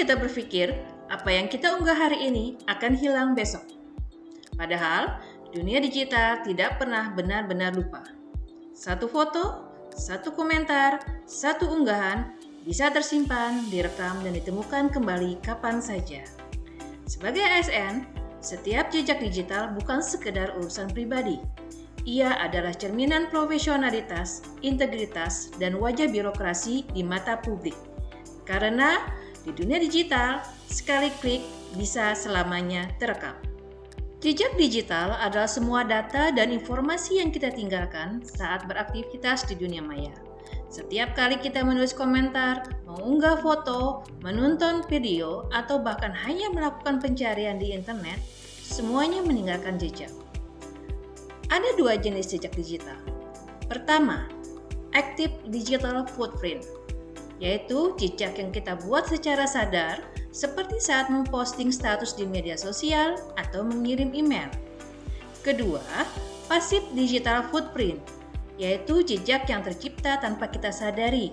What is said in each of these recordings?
kita berpikir apa yang kita unggah hari ini akan hilang besok. Padahal, dunia digital tidak pernah benar-benar lupa. Satu foto, satu komentar, satu unggahan bisa tersimpan, direkam, dan ditemukan kembali kapan saja. Sebagai ASN, setiap jejak digital bukan sekedar urusan pribadi. Ia adalah cerminan profesionalitas, integritas, dan wajah birokrasi di mata publik. Karena di dunia digital, sekali klik bisa selamanya terekam. Jejak digital adalah semua data dan informasi yang kita tinggalkan saat beraktivitas di dunia maya. Setiap kali kita menulis komentar, mengunggah foto, menonton video, atau bahkan hanya melakukan pencarian di internet, semuanya meninggalkan jejak. Ada dua jenis jejak digital. Pertama, active digital footprint, yaitu jejak yang kita buat secara sadar, seperti saat memposting status di media sosial atau mengirim email. Kedua, passive digital footprint, yaitu jejak yang tercipta tanpa kita sadari.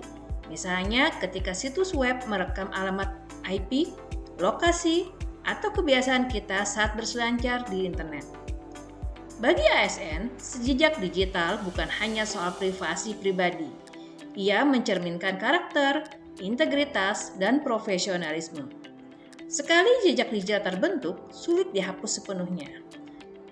Misalnya ketika situs web merekam alamat IP, lokasi, atau kebiasaan kita saat berselancar di internet. Bagi ASN, jejak digital bukan hanya soal privasi pribadi. Ia mencerminkan karakter, integritas, dan profesionalisme. Sekali jejak digital terbentuk, sulit dihapus sepenuhnya.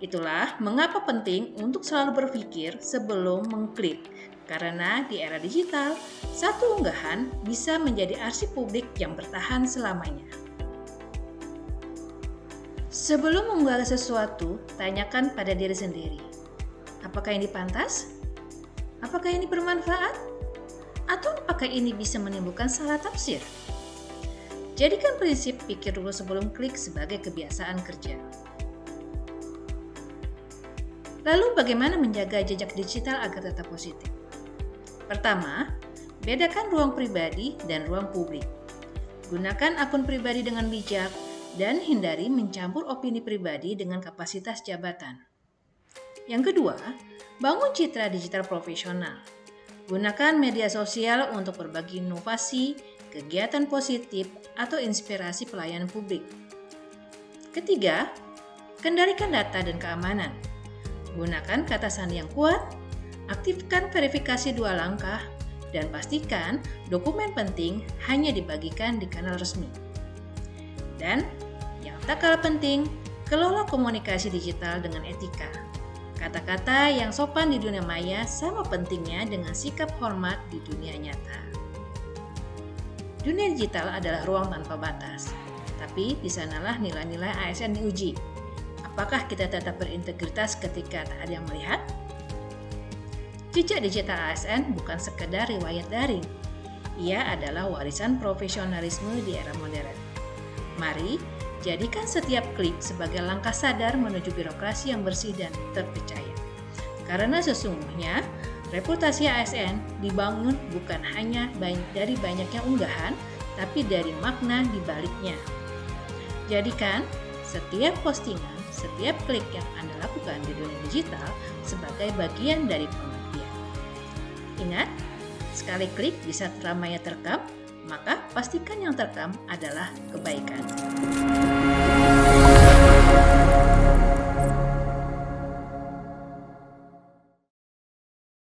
Itulah mengapa penting untuk selalu berpikir sebelum mengklik, karena di era digital, satu unggahan bisa menjadi arsip publik yang bertahan selamanya. Sebelum mengunggah sesuatu, tanyakan pada diri sendiri, apakah ini pantas? Apakah ini bermanfaat? Atau apakah ini bisa menimbulkan salah tafsir? Jadikan prinsip pikir dulu sebelum klik sebagai kebiasaan kerja. Lalu bagaimana menjaga jejak digital agar tetap positif? Pertama, bedakan ruang pribadi dan ruang publik. Gunakan akun pribadi dengan bijak dan hindari mencampur opini pribadi dengan kapasitas jabatan. Yang kedua, bangun citra digital profesional. Gunakan media sosial untuk berbagi inovasi, kegiatan positif, atau inspirasi pelayanan publik. Ketiga, kendalikan data dan keamanan. Gunakan kata sandi yang kuat, aktifkan verifikasi 2 langkah, dan pastikan dokumen penting hanya dibagikan di kanal resmi. Dan yang tak kalah penting, kelola komunikasi digital dengan etika. Kata-kata yang sopan di dunia maya sama pentingnya dengan sikap hormat di dunia nyata. Dunia digital adalah ruang tanpa batas, tapi di sanalah nilai-nilai ASN diuji. Apakah kita tetap berintegritas ketika tak ada yang melihat? Jejak digital ASN bukan sekedar riwayat daring. Ia adalah warisan profesionalisme di era modern. Mari jadikan setiap klik sebagai langkah sadar menuju birokrasi yang bersih dan terpercaya. Karena sesungguhnya, reputasi ASN dibangun bukan hanya dari banyaknya unggahan, tapi dari makna di baliknya. Jadikan setiap postingan, setiap klik yang Anda lakukan di dunia digital sebagai bagian dari pengabdian. Ingat, sekali klik bisa selamanya terekam, maka pastikan yang terekam adalah kebaikan.